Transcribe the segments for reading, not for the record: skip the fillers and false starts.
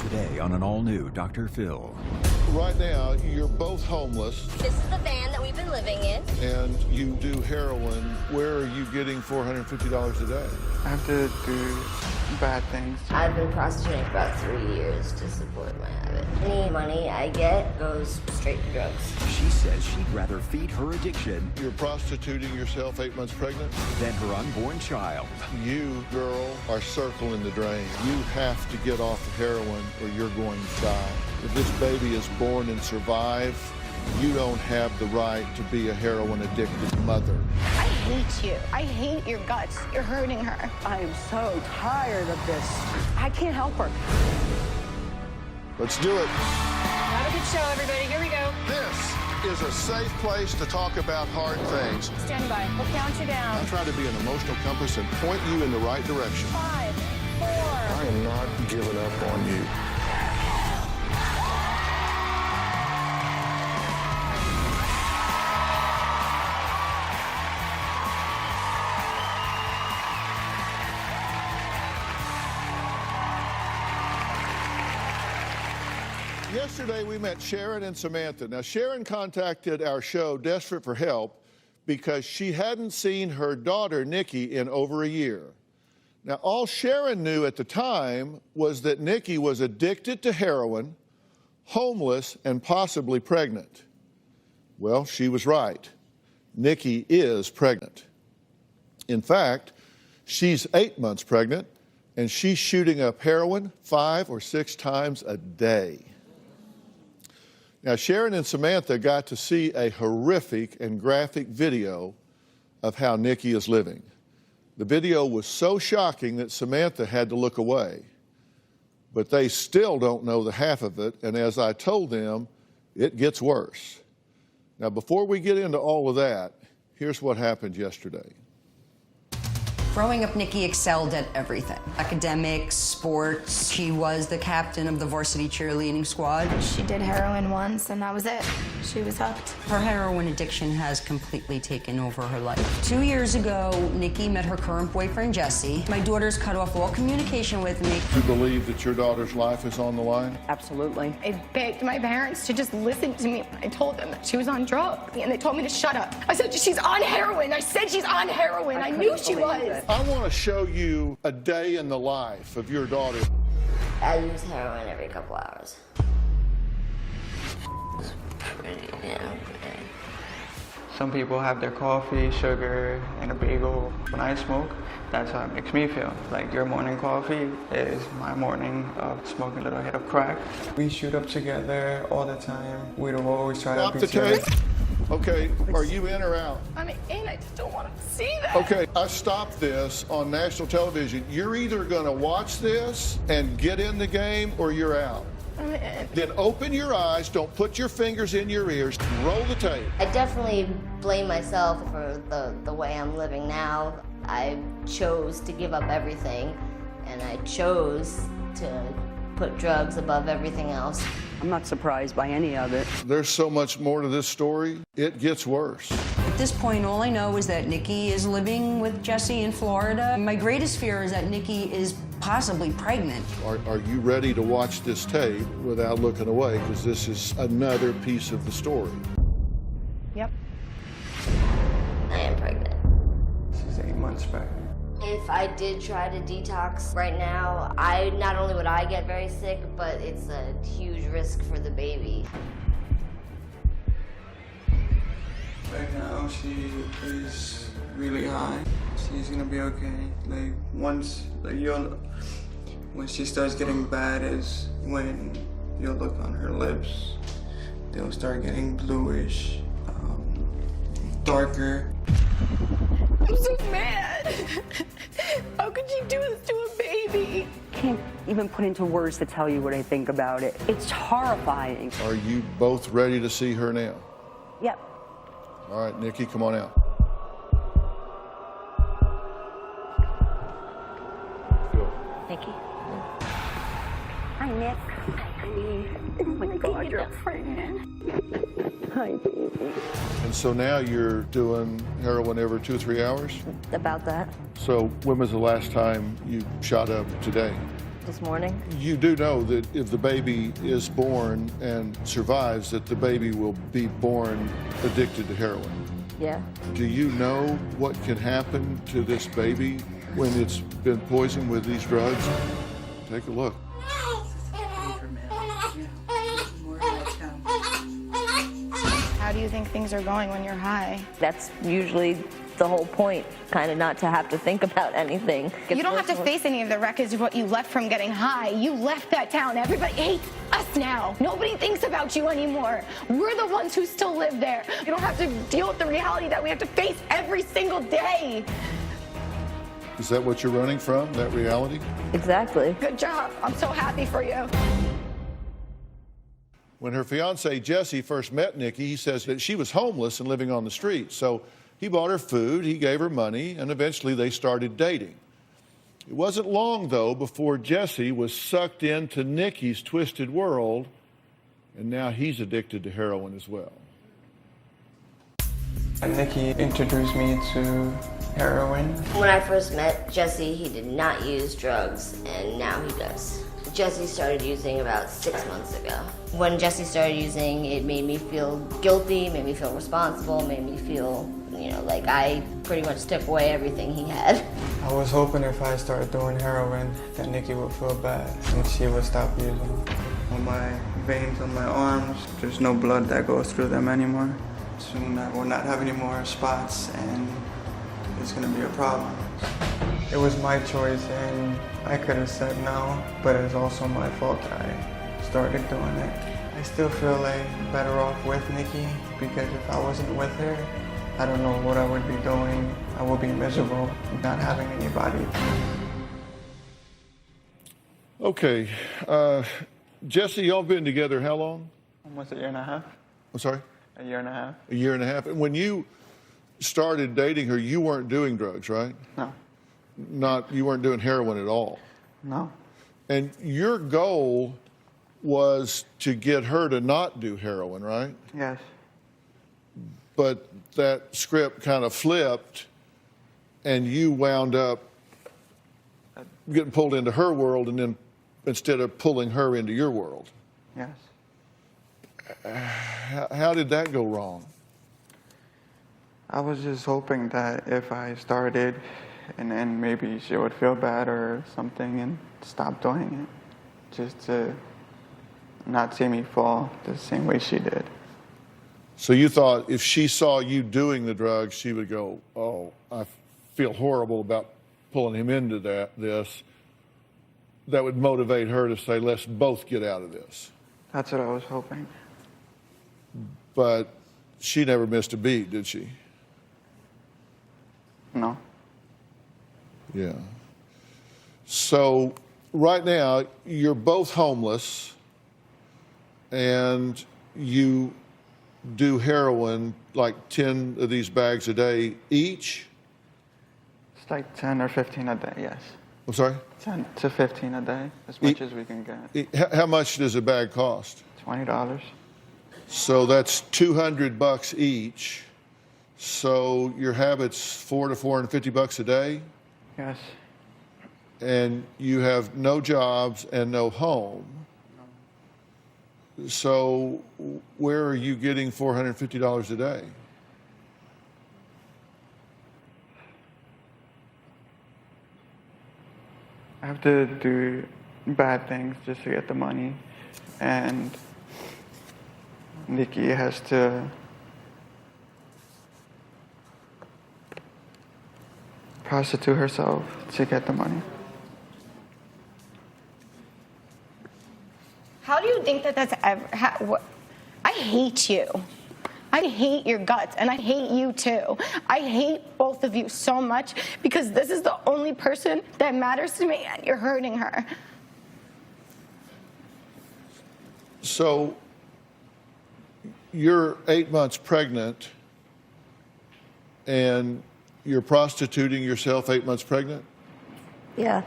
Today on an all-new Dr. Phil. Right now, you're both homeless. This is the van that we've been living in. And you do heroin. Where are you getting $450 a day? I have to do bad things. I've been prostituting for about 3 years to support my habit. Any money I get goes straight to drugs. She says she'd rather feed her addiction You're prostituting yourself 8 months pregnant? than her unborn child. You, girl, are circling the drain. You have to get off the heroin or you're going to die. If this baby is born and survive, you don't have the right to be a heroin-addicted mother. I hate you. I hate your guts. You're hurting her. I am so tired of this. I can't help her. Let's do it. Have a good show, everybody. Here we go. This is a safe place to talk about hard things. Stand by. We'll count you down. I'm trying to be an emotional compass and point you in the right direction. 5, 4. I am not giving up on you. Yesterday, we met Sharon and Samantha. Now, Sharon contacted our show desperate for help because she hadn't seen her daughter, Nikki, in over a year. Now, all Sharon knew at the time was that Nikki was addicted to heroin, homeless, and possibly pregnant. Well, she was right. Nikki is pregnant. In fact, she's 8 months pregnant, and she's shooting up heroin 5 or 6 times a day. Now, Sharon and Samantha got to see a horrific and graphic video of how Nikki is living. The video was so shocking that Samantha had to look away. But they still don't know the half of it, and as I told them, it gets worse. Now, before we get into all of that, here's what happened yesterday. Growing up, Nikki excelled at everything. Academics, sports. She was the captain of the varsity cheerleading squad. She did heroin once, and that was it. She was hooked. Her heroin addiction has completely taken over her life. 2 years ago, Nikki met her current boyfriend, Jesse. My daughter's cut off all communication with me. Do you believe that your daughter's life is on the line? Absolutely. I begged my parents to just listen to me when I told them that she was on drugs, and they told me to shut up. I said, she's on heroin. I said she's on heroin. I knew she was. I want to show you a day in the life of your daughter. I use heroin every couple hours. It's pretty, Some people have their coffee, sugar, and a bagel. When I smoke, that's how it makes me feel. Like your morning coffee is my morning of smoking a little hit of crack. We shoot up together all the time. We'd always try Stop to the be together. tape. Okay, are you in or out? I'm in. I just don't want to see that. Okay, I stopped this on national television. You're either going to watch this and get in the game or you're out. I'm in. Then open your eyes, don't put your fingers in your ears, roll the tape. I definitely blame myself for the way I'm living now. I chose to give up everything, and I chose to put drugs above everything else. I'm not surprised by any of it. There's so much more to this story. It gets worse. At this point, all I know is that Nikki is living with Jesse in Florida. My greatest fear is that Nikki is possibly pregnant. Are you ready to watch this tape without looking away? Because this is another piece of the story. Yep. I am pregnant. She's 8 months pregnant. If I did try to detox right now, not only would I get very sick, but it's a huge risk for the baby. Right now, she is really high. She's gonna be okay. Like when she starts getting bad is when you'll look on her lips. They'll start getting bluish, darker. I'm so mad. How could you do this to a baby? Can't even put into words to tell you what I think about it. It's horrifying. Are you both ready to see her now? Yep. All right, Nikki, come on out. Nikki. Hi, Nick. Hi. Oh my God, you're pregnant. Hi, baby. And so now you're doing heroin every 2 or 3 hours? About that. So when was the last time you shot up today? this morning. You do know that if the baby is born and survives, that the baby will be born addicted to heroin. Yeah. Do you know what can happen to this baby when it's been poisoned with these drugs? Take a look. How do you think things are going when you're high? That's usually the whole point, kind of not to have to think about anything. You don't have to face any of the wreckage of what you left from getting high. You left that town. Everybody hates us now. Nobody thinks about you anymore. We're the ones who still live there. You don't have to deal with the reality that we have to face every single day. Is that what you're running from, that reality? Exactly. Good job. I'm so happy for you. When her fiance Jesse first met Nikki, he says that she was homeless and living on the street. So he bought her food, he gave her money, and eventually they started dating. It wasn't long, though, before Jesse was sucked into Nikki's twisted world, and now he's addicted to heroin as well. Nikki introduced me to heroin. When I first met Jesse, he did not use drugs, and now he does. Jesse started using about 6 months ago. When Jesse started using, it made me feel guilty, made me feel responsible, made me feel, like I pretty much took away everything he had. I was hoping if I started doing heroin that Nikki would feel bad and she would stop using. On my veins on my arms, there's no blood that goes through them anymore. Soon I will not have any more spots and it's gonna be a problem. It was my choice and I could have said no, but it's also my fault that I started doing it. I still feel like better off with Nikki because if I wasn't with her, I don't know what I would be doing. I would be miserable not having anybody. Okay, Jesse, y'all been together how long? Almost a year and a half. I'm sorry? A year and a half. A year and a half. And when you started dating her, you weren't doing drugs, right? No. You weren't doing heroin at all. No. And your goal was to get her to not do heroin, right? Yes. But that script kind of flipped and you wound up getting pulled into her world and then instead of pulling her into your world. Yes. How did that go wrong? I was just hoping that if I started and then maybe she would feel bad or something and stop doing it, just to not see me fall the same way she did. So you thought if she saw you doing the drugs, she would go, oh, I feel horrible about pulling him into this. That would motivate her to say, let's both get out of this. That's what I was hoping. But she never missed a beat, did she? No. Yeah. So right now, you're both homeless and you do heroin, like 10 of these bags a day each? It's like 10 or 15 a day, yes. I'm sorry? 10 to 15 a day, as much as we can get. How much does a bag cost? $20. So that's $200 each. So your habit's $400 to $450 a day? Yes. And you have no jobs and no home. So where are you getting $450 a day? I have to do bad things just to get the money, and Nikki has to prostitute herself to get the money. How do you think that that's ever... I hate you. I hate your guts, and I hate you too. I hate both of you so much because this is the only person that matters to me, and you're hurting her. So you're 8 months pregnant and you're prostituting yourself 8 months pregnant? Yeah.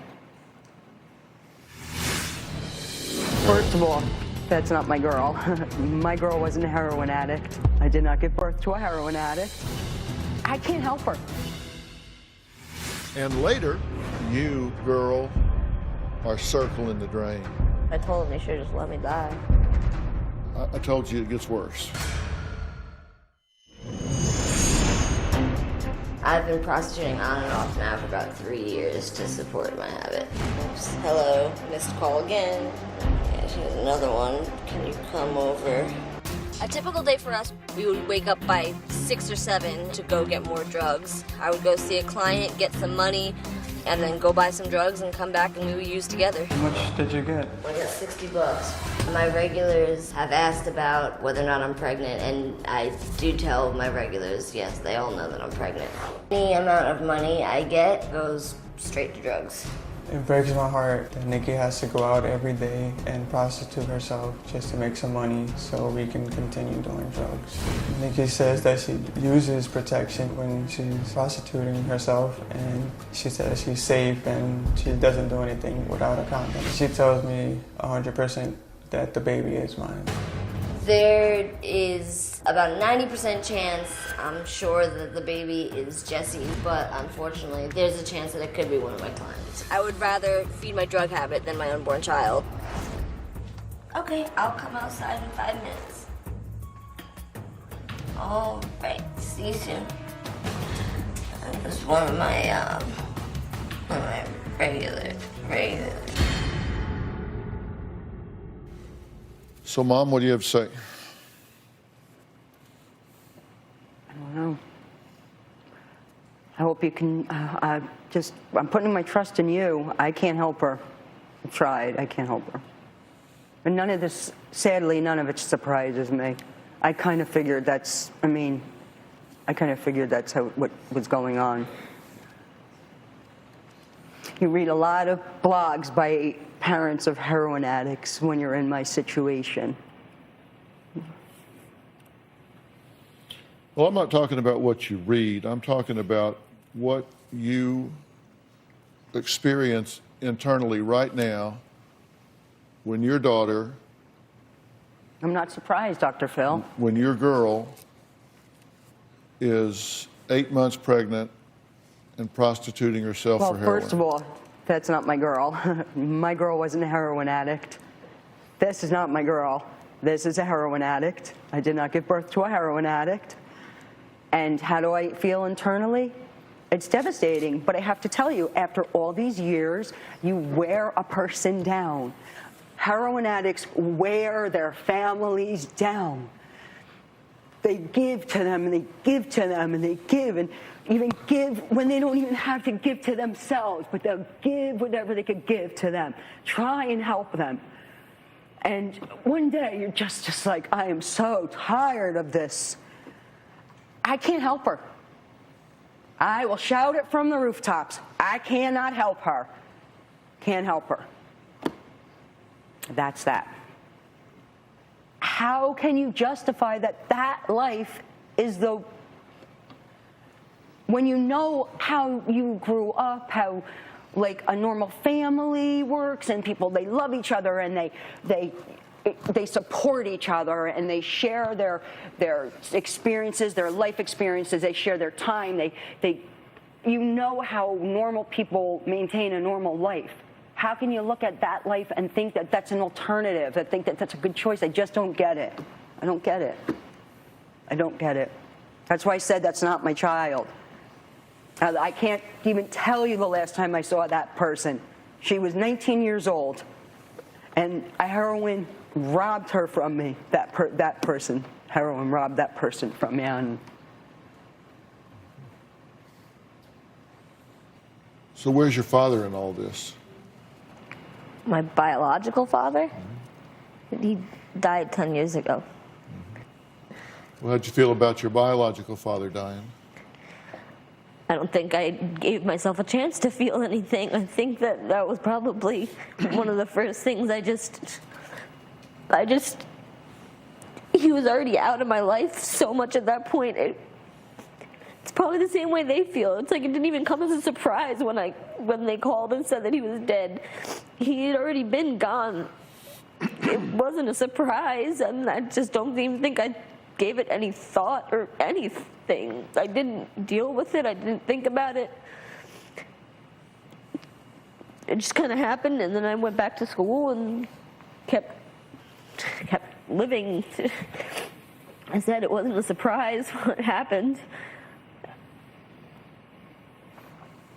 First of all, that's not my girl. My girl wasn't a heroin addict. I did not give birth to a heroin addict. I can't help her. And later, you, girl, are circling the drain. I told him they should just let me die. I told you it gets worse. I've been prostituting on and off now for about 3 years to support my habit. Oops. Hello, missed call again. Yeah, here's another one. Can you come over? A typical day for us, we would wake up by 6 or 7 to go get more drugs. I would go see a client, get some money, and then go buy some drugs and come back and we would use together. How much did you get? I got $60. My regulars have asked about whether or not I'm pregnant, and I do tell my regulars, yes, they all know that I'm pregnant. Any amount of money I get goes straight to drugs. It breaks my heart that Nikki has to go out every day and prostitute herself just to make some money so we can continue doing drugs. Nikki says that she uses protection when she's prostituting herself, and she says she's safe and she doesn't do anything without a condom. She tells me 100% that the baby is mine. There is about a 90% chance, I'm sure, that the baby is Jesse's, but unfortunately, there's a chance that it could be one of my clients. I would rather feed my drug habit than my unborn child. Okay, I'll come outside in 5 minutes. All right, see you soon. That was one of my regular. So, Mom, what do you have to say? I don't know. I hope you can, I'm putting my trust in you. I can't help her. I tried, I can't help her. And none of this, sadly, none of it surprises me. I kind of figured that's how, what was going on. You read a lot of blogs by parents of heroin addicts when you're in my situation. Well, I'm not talking about what you read. I'm talking about what you experience internally right now when your daughter, I'm not surprised, Dr. Phil. when your girl is 8 months pregnant and prostituting herself Well, for heroin. first of all, that's not my girl. My girl wasn't a heroin addict. This is not my girl. This is a heroin addict. I did not give birth to a heroin addict. And how do I feel internally? It's devastating, but I have to tell you, after all these years, you wear a person down. Heroin addicts wear their families down. They give to them, and they give to them, and they give, and even give when they don't even have to give to themselves, but they'll give whatever they could give to them. Try and help them. And one day, you're just like, I am so tired of this. I can't help her. I will shout it from the rooftops. I cannot help her. Can't help her. That's that. How can you justify that life is when you know how you grew up, how like a normal family works, and people, they love each other, and they support each other, and they share their experiences, their life experiences, they share their time, you know how normal people maintain a normal life. How can you look at that life and think that that's an alternative, and think that that's a good choice? I just don't get it. I don't get it. I don't get it. That's why I said that's not my child. I can't even tell you the last time I saw that person. She was 19 years old, and heroin robbed her from me. That person, heroin robbed that person from me. And So where's your father in all this? My biological father? He died 10 years ago. Well, how'd you feel about your biological father dying? I don't think I gave myself a chance to feel anything. I think that was probably one of the first things he was already out of my life so much at that point. It's probably the same way they feel. It's like it didn't even come as a surprise when they called and said that he was dead. He had already been gone. It wasn't a surprise, and I just don't even think I gave it any thought or anything. I didn't deal with it. I didn't think about it. it just kind of happened, and then I went back to school and kept living. I said it wasn't a surprise what happened.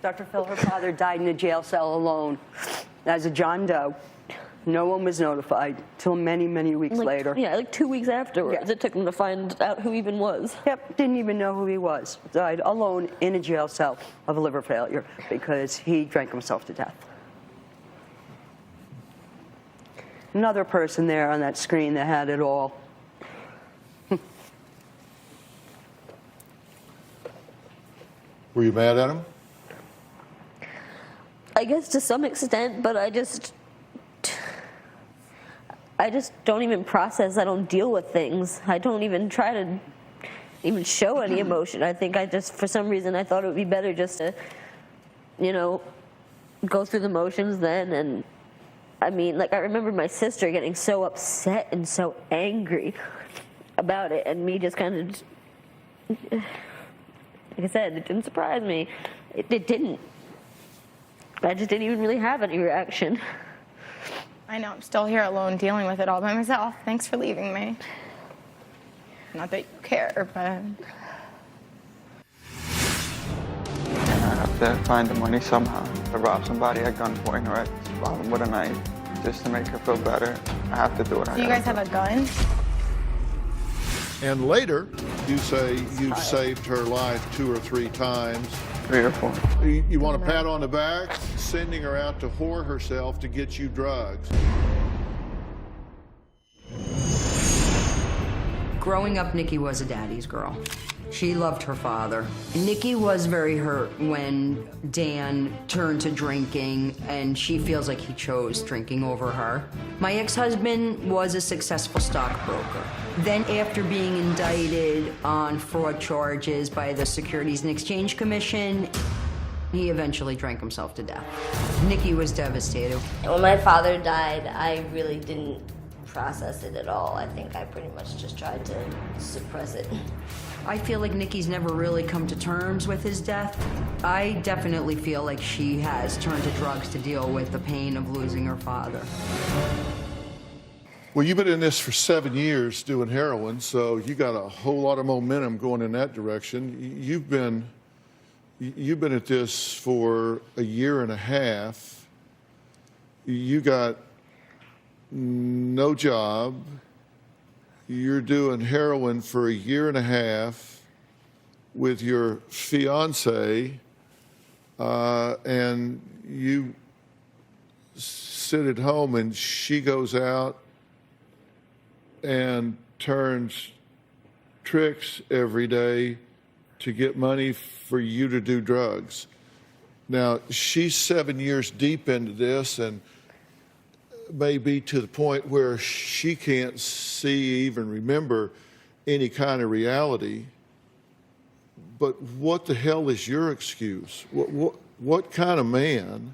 Dr. Phil, her father died in a jail cell alone as a John Doe. No one was notified till many, many weeks later. Yeah, like 2 weeks afterwards. Yeah. It took them to find out who even was. Yep, didn't even know who he was. Died alone in a jail cell of liver failure because he drank himself to death. Another person there on that screen that had it all. Were you mad at him? I guess to some extent, but I just don't even process. I don't deal with things. I don't even try to even show any emotion. I think I just, for some reason, I thought it would be better just to, you know, go through the motions then. And I mean, like, I remember my sister getting so upset and so angry about it, and me just kind of, like I said, it didn't surprise me. It didn't. I just didn't even really have any reaction. I know, I'm still here alone dealing with it all by myself. Thanks for leaving me. Not that you care, but... And I have to find the money somehow to rob somebody at gunpoint, or rob them with a knife, just to make her feel better. I have to do it. Do you guys have a gun? And later, you say you've saved her life 2 or 3 times. 3 or 4. You want a pat on the back, sending her out to whore herself to get you drugs. Growing up, Nikki was a daddy's girl. She loved her father. Nikki was very hurt when Dan turned to drinking, and she feels like he chose drinking over her. My ex-husband was a successful stockbroker. Then, after being indicted on fraud charges by the Securities and Exchange Commission, he eventually drank himself to death. Nikki was devastated. When my father died, I really didn't process it at all. I think I pretty much just tried to suppress it. I feel like Nikki's never really come to terms with his death. I definitely feel like she has turned to drugs to deal with the pain of losing her father. Well, you've been in this for 7 years doing heroin, so you got a whole lot of momentum going in that direction. You've been at this for a year and a half. You got no job. You're doing heroin for a year and a half with your fiance, and you sit at home and she goes out and turns tricks every day to get money for you to do drugs. Now, she's 7 years deep into this and may be to the point where she can't see, even remember any kind of reality. But what the hell is your excuse? What kind of man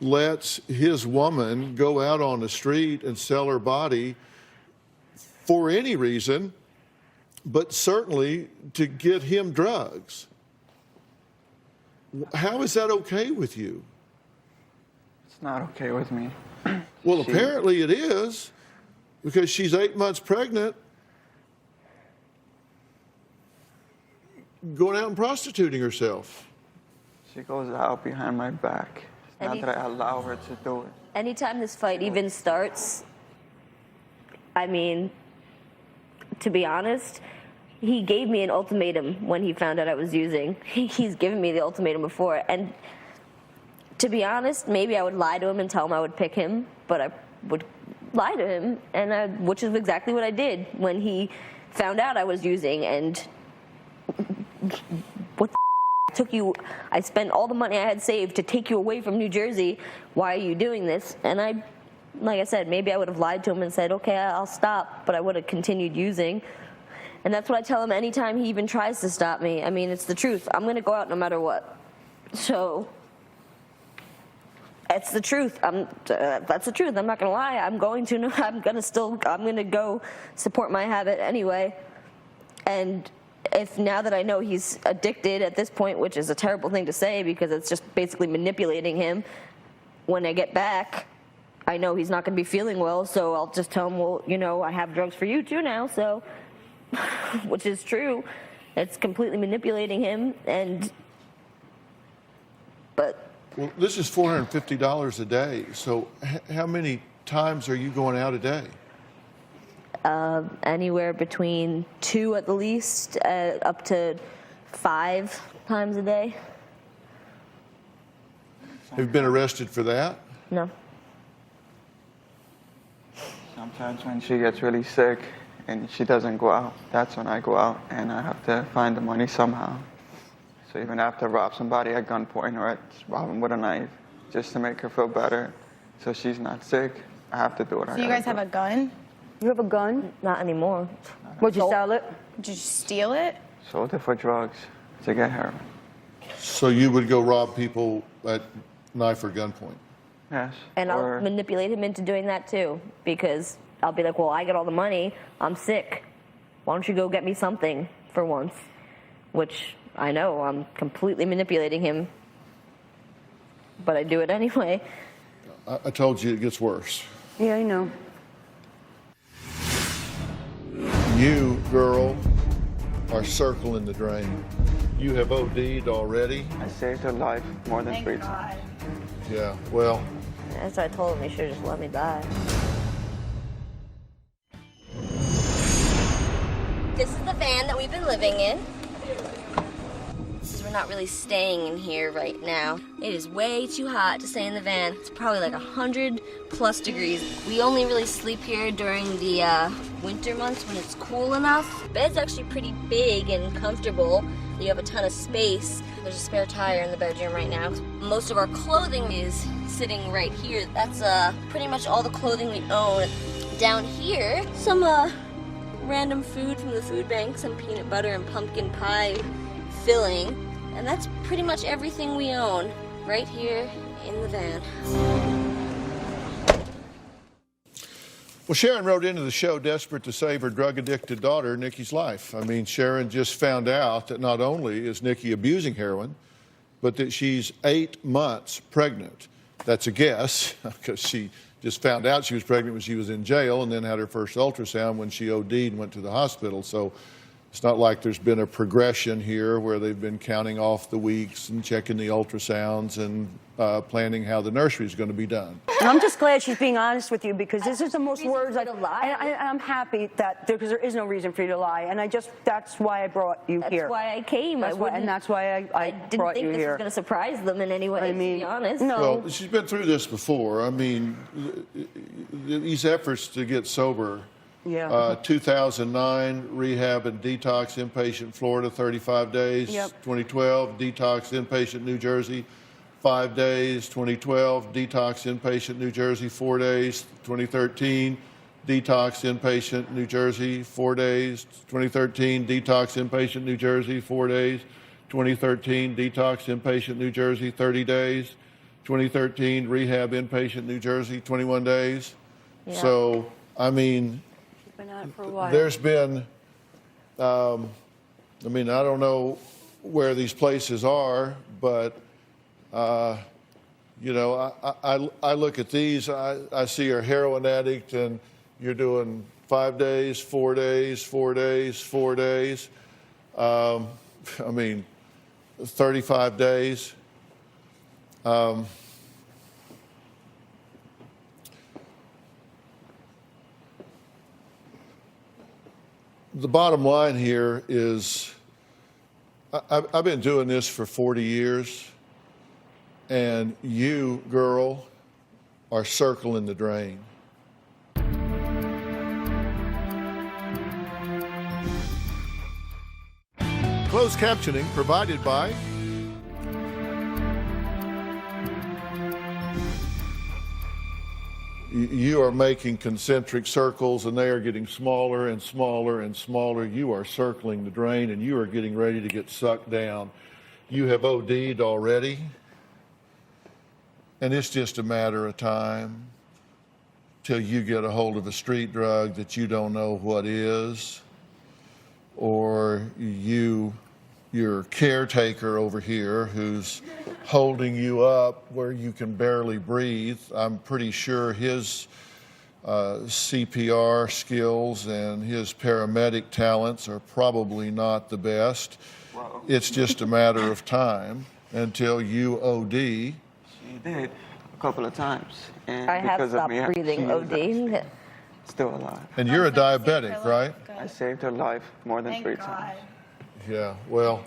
lets his woman go out on the street and sell her body for any reason, but certainly to get him drugs? How is that okay with you? It's not okay with me. Well, apparently it is, because she's 8 months pregnant, going out and prostituting herself. She goes out behind my back. It's not that I allow her to do it. Anytime this fight even starts, I mean, to be honest, he gave me an ultimatum when he found out I was using. He's given me the ultimatum before, and to be honest, maybe I would lie to him and tell him I would pick him, but I would lie to him, which is exactly what I did when he found out I was using. And what the took you? I spent all the money I had saved to take you away from New Jersey. Why are you doing this? And like I said, maybe I would have lied to him and said, okay, I'll stop, but I would have continued using. And that's what I tell him anytime he even tries to stop me. I mean, it's the truth. I'm going to go out no matter what. So it's the truth. That's the truth. I'm not going to lie. I'm going to go support my habit anyway. And if now that I know he's addicted at this point, which is a terrible thing to say because it's just basically manipulating him, when I get back, I know he's not going to be feeling well, so I'll just tell him, well, you know, I have drugs for you too now, so, which is true. It's completely manipulating him, but. Well, this is $450 a day, so how many times are you going out a day? Anywhere between 2 at the least, up to 5 times a day. Have you been arrested for that? No. Sometimes when she gets really sick and she doesn't go out, that's when I go out and I have to find the money somehow. So even after I rob somebody at gunpoint or rob them with a knife, just to make her feel better, so she's not sick, I have to do what I gotta So you guys have a gun? You have a gun? Not anymore. Would you sell it? Did you steal it? Sold it for drugs to get heroin. So you would go rob people at knife or gunpoint? Yes. And I'll manipulate him into doing that too, because I'll be like, well, I got all the money, I'm sick. Why don't you go get me something for once? Which I know I'm completely manipulating him, but I do it anyway. I told you it gets worse. Yeah, I know. You, girl, are circling the drain. You have OD'd already? I saved her life more than 3 times. Yeah, well. That's what I told him, he should have just let me die. This is the van that we've been living in. We're not really staying in here right now. It is way too hot to stay in the van. It's probably like 100+ degrees. We only really sleep here during the winter months when it's cool enough. The bed's actually pretty big and comfortable. You have a ton of space. There's a spare tire in the bedroom right now. Most of our clothing is sitting right here. That's pretty much all the clothing we own. Down here, some random food from the food bank, some peanut butter and pumpkin pie filling. And that's pretty much everything we own right here in the van. Well, Sharon wrote into the show desperate to save her drug-addicted daughter, Nikki's life. I mean, Sharon just found out that not only is Nikki abusing heroin, but that she's 8 months pregnant. That's a guess, because she just found out she was pregnant when she was in jail and then had her first ultrasound when she OD'd and went to the hospital. So it's not like there's been a progression here where they've been counting off the weeks and checking the ultrasounds and planning how the nursery is going to be done. And I'm just glad she's being honest with you, because this is the most words I'm happy that because there is no reason for you to lie, and that's why I brought you here. That's why I came. And that's why I didn't brought think you this here. was going to surprise them in any way, to be honest. No. Well, she's been through this before. I mean, these efforts to get sober. Yeah. 2009, rehab and detox inpatient, Florida, 35 days. Yep. 2012, detox inpatient, New Jersey, 5 days. 2012, detox inpatient, New Jersey, 4 days. 2013, detox inpatient, New Jersey, 4 days. 2013, detox inpatient, New Jersey, 4 days. 2013, detox inpatient, New Jersey, 30 days. 2013, rehab inpatient, New Jersey, 21 days. Yeah. So, I mean, Been at it for a while. there's been, I mean, I don't know where these places are, but, you know, I look at these, I see you're a heroin addict and you're doing 5 days, 4 days, 4 days, 4 days. I mean, 35 days. The bottom line here is I've been doing this for 40 years, and you, girl, are circling the drain. Closed captioning provided by you are making concentric circles and they are getting smaller and smaller and smaller. You are circling the drain and you are getting ready to get sucked down. You have OD'd already, and it's just a matter of time till you get a hold of a street drug that you don't know what is, or you your caretaker over here who's holding you up where you can barely breathe. I'm pretty sure his CPR skills and his paramedic talents are probably not the best. Wow. It's just a matter of time until you OD. She did a couple of times. And I have because of stopped me, breathing, she is OD. still alive. And you're a diabetic, right? I saved her life more than 3 times. Yeah, well,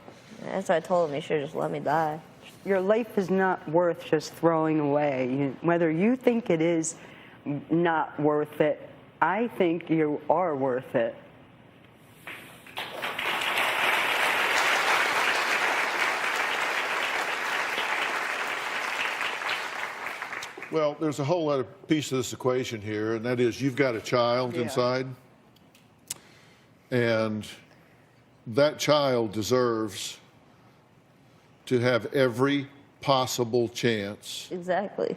That's what I told him. He should just let me die. Your life is not worth just throwing away. Whether you think it is not worth it, I think you are worth it. well, there's a whole other piece of this equation here, and that is you've got a child inside, and that child deserves to have every possible chance Exactly.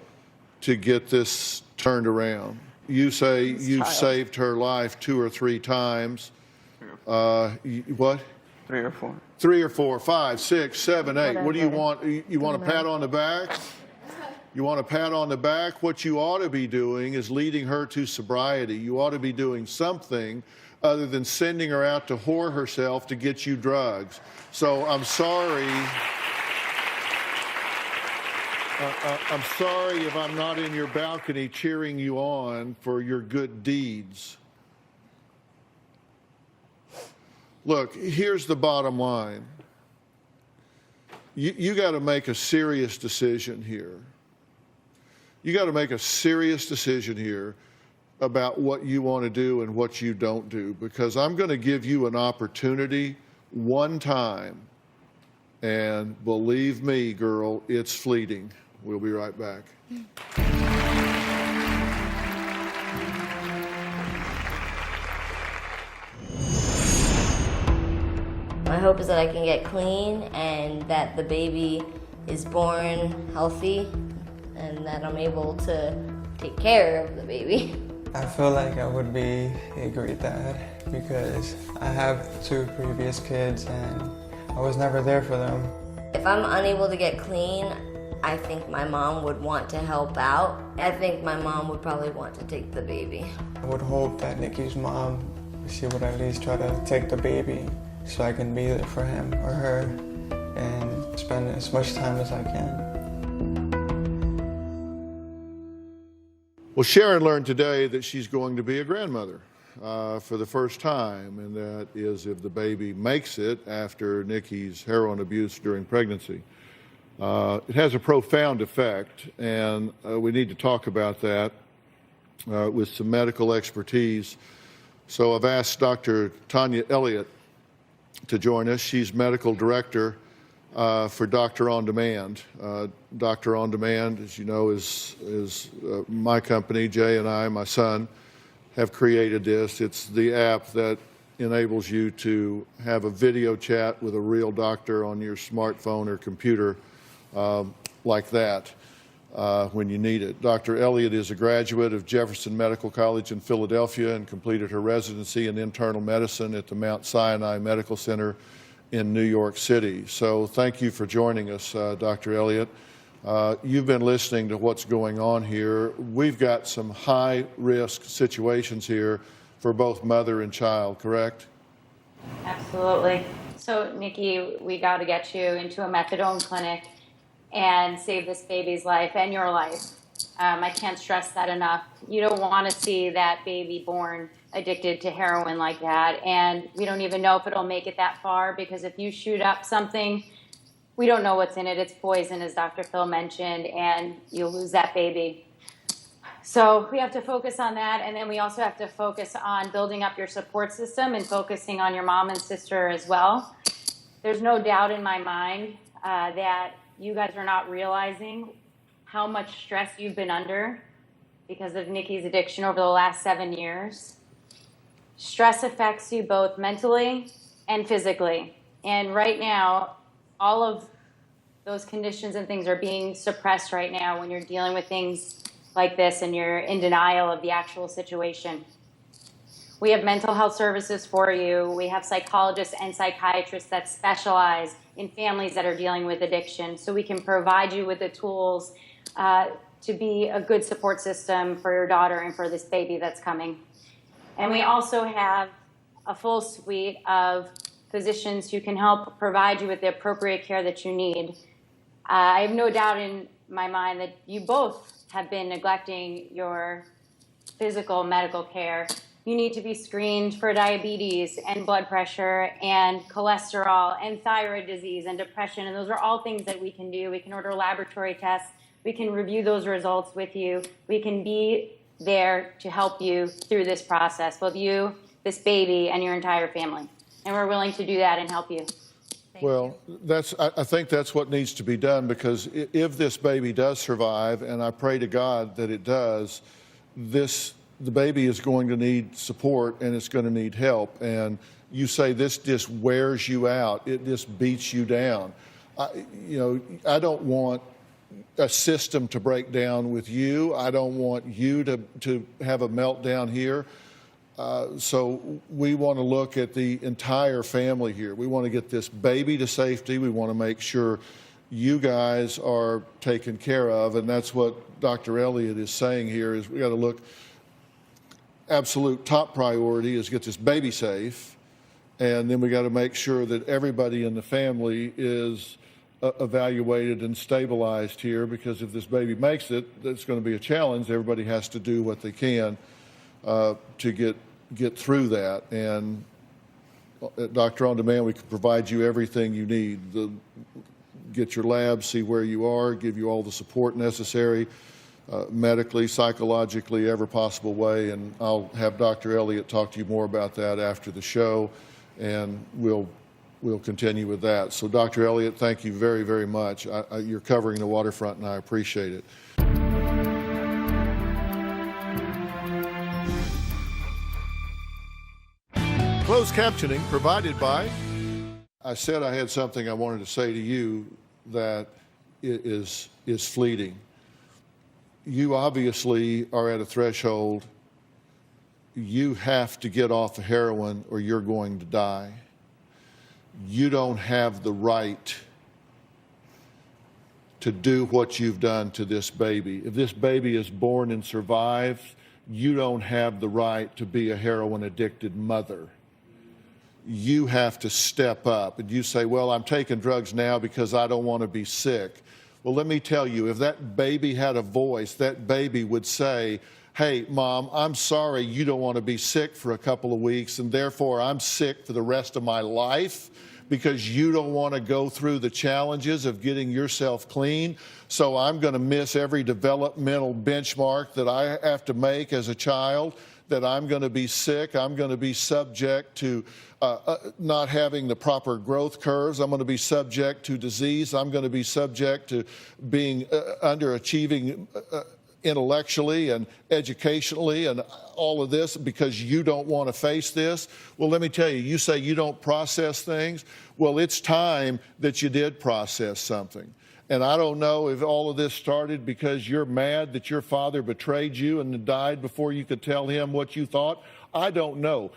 to get this turned around. You say you've child. saved her life 2 or 3 times. What? 3 or 4. 3 or 4, 5, 6, 7, 8. What do you Whatever. want? You want a pat on the back? You want a pat on the back? What you ought to be doing is leading her to sobriety. You ought to be doing something other than sending her out to whore herself to get you drugs. So I'm sorry. I'm sorry if I'm not in your balcony cheering you on for your good deeds. Look, here's the bottom line. You got to make a serious decision here. You got to make a serious decision here about what you want to do and what you don't do, because I'm going to give you an opportunity one time, and believe me, girl, it's fleeting. We'll be right back. My hope is that I can get clean and that the baby is born healthy and that I'm able to take care of the baby. I feel like I would be a great dad because I have 2 previous kids and I was never there for them. If I'm unable to get clean, I think my mom would want to help out. I think my mom would probably want to take the baby. I would hope that Nikki's mom, she would at least try to take the baby so I can be there for him or her and spend as much time as I can. Well, Sharon learned today that she's going to be a grandmother for the first time, and that is if the baby makes it after Nikki's heroin abuse during pregnancy. It has a profound effect, and we need to talk about that with some medical expertise. So I've asked Dr. Tanya Elliott to join us. She's medical director for Doctor On Demand. Doctor On Demand, as you know, is my company. Jay and I, my son, have created this. It's the app that enables you to have a video chat with a real doctor on your smartphone or computer like that when you need it. Dr. Elliott is a graduate of Jefferson Medical College in Philadelphia and completed her residency in internal medicine at the Mount Sinai Medical Center in New York City. So thank you for joining us, Dr. Elliott. You've been listening to what's going on here. We've got some high-risk situations here for both mother and child, correct? Absolutely. So, Nikki, we got to get you into a methadone clinic and save this baby's life and your life. I can't stress that enough. You don't want to see that baby born addicted to heroin like that, and we don't even know if it'll make it that far, because if you shoot up something, we don't know what's in it. It's poison, as Dr. Phil mentioned, and you'll lose that baby. So we have to focus on that, and then we also have to focus on building up your support system and focusing on your mom and sister as well. There's no doubt in my mind that you guys are not realizing how much stress you've been under because of Nikki's addiction over the last 7 years. Stress affects you both mentally and physically. And right now, all of those conditions and things are being suppressed right now when you're dealing with things like this and you're in denial of the actual situation. We have mental health services for you. We have psychologists and psychiatrists that specialize in families that are dealing with addiction. So we can provide you with the tools to be a good support system for your daughter and for this baby that's coming. And we also have a full suite of physicians who can help provide you with the appropriate care that you need. I have no doubt in my mind that you both have been neglecting your physical medical care. You need to be screened for diabetes and blood pressure and cholesterol and thyroid disease and depression. And those are all things that we can do. We can order laboratory tests. We can review those results with you. We can be there to help you through this process, both you, this baby, and your entire family. And we're willing to do that and help you. Well, I think that's what needs to be done, because if this baby does survive, and I pray to God that it does, the baby is going to need support and it's going to need help. And you say this just wears you out. It just beats you down. I don't want a system to break down with you. I don't want you to have a meltdown here. So we want to look at the entire family here. We want to get this baby to safety. We want to make sure you guys are taken care of. And that's what Dr. Elliott is saying here, is we got to look, absolute top priority is get this baby safe. And then we got to make sure that everybody in the family is evaluated and stabilized here, because if this baby makes it, that's going to be a challenge. Everybody has to do what they can to get through that. And at Doctor On Demand, we can provide you everything you need. Get your labs, see where you are, give you all the support necessary, medically, psychologically, every possible way. And I'll have Dr. Elliott talk to you more about that after the show, and we'll continue with that. So, Dr. Elliott, thank you very, very much. You're covering the waterfront, and I appreciate it. Closed captioning provided by... I said I had something I wanted to say to you that is fleeting. You obviously are at a threshold. You have to get off of heroin or you're going to die. You don't have the right to do what you've done to this baby. If this baby is born and survives, you don't have the right to be a heroin-addicted mother. You have to step up. And you say, well, I'm taking drugs now because I don't want to be sick. Well, let me tell you, if that baby had a voice, that baby would say, hey, Mom, I'm sorry you don't want to be sick for a couple of weeks, and therefore I'm sick for the rest of my life because you don't want to go through the challenges of getting yourself clean. So I'm going to miss every developmental benchmark that I have to make as a child, that I'm going to be sick. I'm going to be subject to not having the proper growth curves. I'm going to be subject to disease. I'm going to be subject to being underachieving intellectually and educationally and all of this because you don't want to face this. Well, let me tell you, you say you don't process things. Well, it's time that you did process something. And I don't know if all of this started because you're mad that your father betrayed you and died before you could tell him what you thought. I don't know.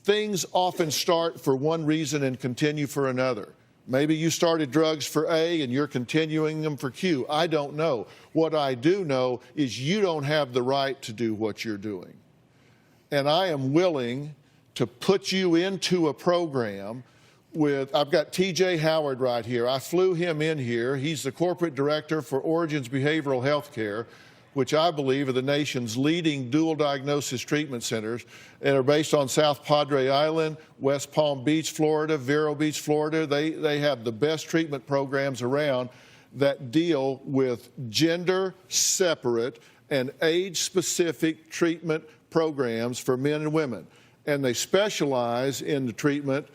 Things often start for one reason and continue for another. Maybe you started drugs for A and you're continuing them for Q. I don't know. What I do know is you don't have the right to do what you're doing. And I am willing to put you into a program with, I've got TJ Howard right here. I flew him in here. He's the corporate director for Origins Behavioral Health Care, which I believe are the nation's leading dual diagnosis treatment centers and are based on South Padre Island, West Palm Beach, Florida, Vero Beach, Florida. They have the best treatment programs around that deal with gender separate and age specific treatment programs for men and women. And they specialize in the treatment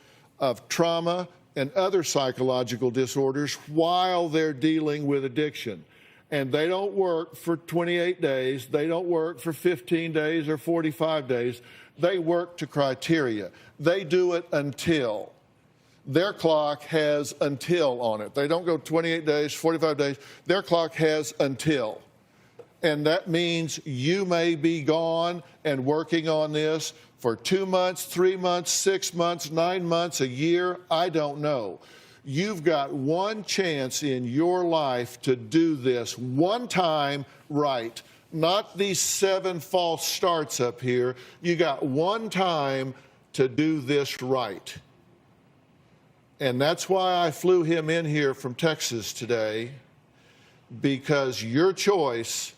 of trauma and other psychological disorders while they're dealing with addiction. And they don't work for 28 days. They don't work for 15 days or 45 days. They work to criteria. They do it until. Their clock has until on it. They don't go 28 days, 45 days. Their clock has until. And that means you may be gone and working on this for 2 months, 3 months, 6 months, 9 months, a year, I don't know. You've got one chance in your life to do this one time right. Not these 7 false starts up here. You got one time to do this right. And that's why I flew him in here from Texas today, because your choice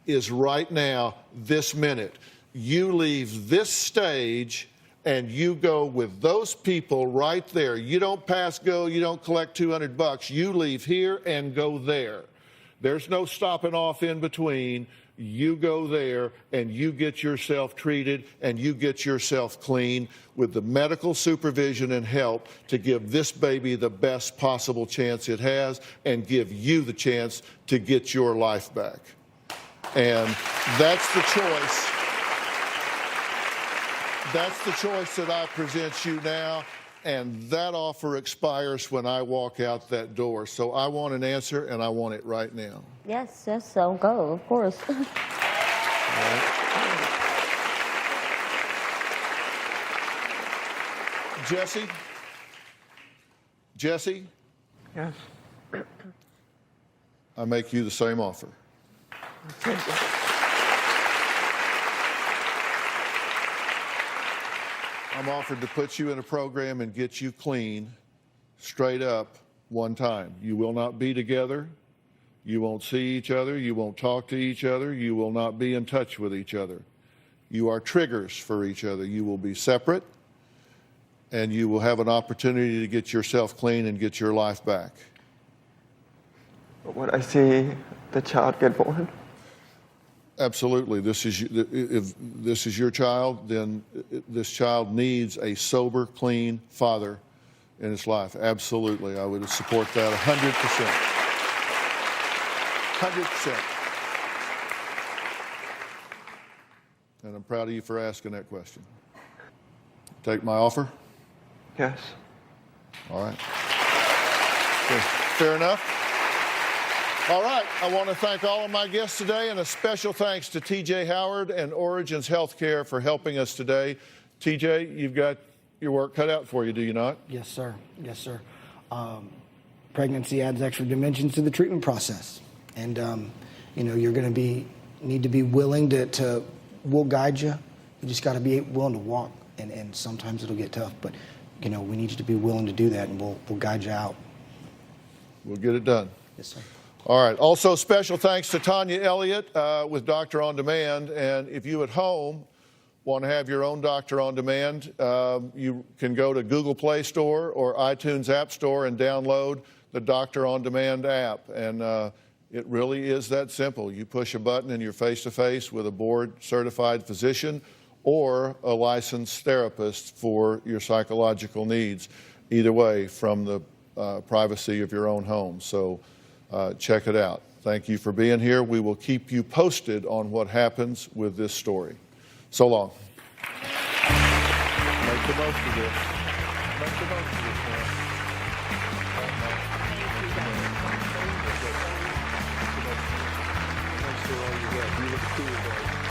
is right now, this minute. You leave this stage and you go with those people right there. You don't pass go, you don't collect $200. You leave here and go there. There's no stopping off in between. You go there and you get yourself treated and you get yourself clean with the medical supervision and help to give this baby the best possible chance it has and give you the chance to get your life back. And that's the choice. That's the choice that I present you now, and that offer expires when I walk out that door. So I want an answer, and I want it right now. Yes, I'll go, of course. Jesse? Jesse? Yes. I make you the same offer. I'm offered to put you in a program and get you clean, straight up, one time. You will not be together. You won't see each other. You won't talk to each other. You will not be in touch with each other. You are triggers for each other. You will be separate, and you will have an opportunity to get yourself clean and get your life back. But would I see the child get born? Absolutely. If this is your child, then this child needs a sober, clean father in his life. Absolutely. I would support that 100%. 100%. And I'm proud of you for asking that question. Take my offer? Yes. All right. Okay. Fair enough? All right, I want to thank all of my guests today, and a special thanks to TJ Howard and Origins Healthcare for helping us today. TJ, you've got your work cut out for you, do you not? Yes, sir. Yes, sir. Pregnancy adds extra dimensions to the treatment process, and you're going to need to be willing to. We'll guide you. You just got to be willing to walk, and sometimes it'll get tough, but we need you to be willing to do that, and we'll guide you out. We'll get it done. Yes, sir. All right. Also, special thanks to Tanya Elliott with Doctor on Demand. And if you at home want to have your own Doctor on Demand, you can go to Google Play Store or iTunes App Store and download the Doctor on Demand app. And it really is that simple. You push a button and you're face-to-face with a board-certified physician or a licensed therapist for your psychological needs, either way, from the privacy of your own home. So check it out. Thank you for being here. We will keep you posted on what happens with this story. So long. Make the most of this. Make the most of this, man. Thanks for all you got. You look cool, buddy.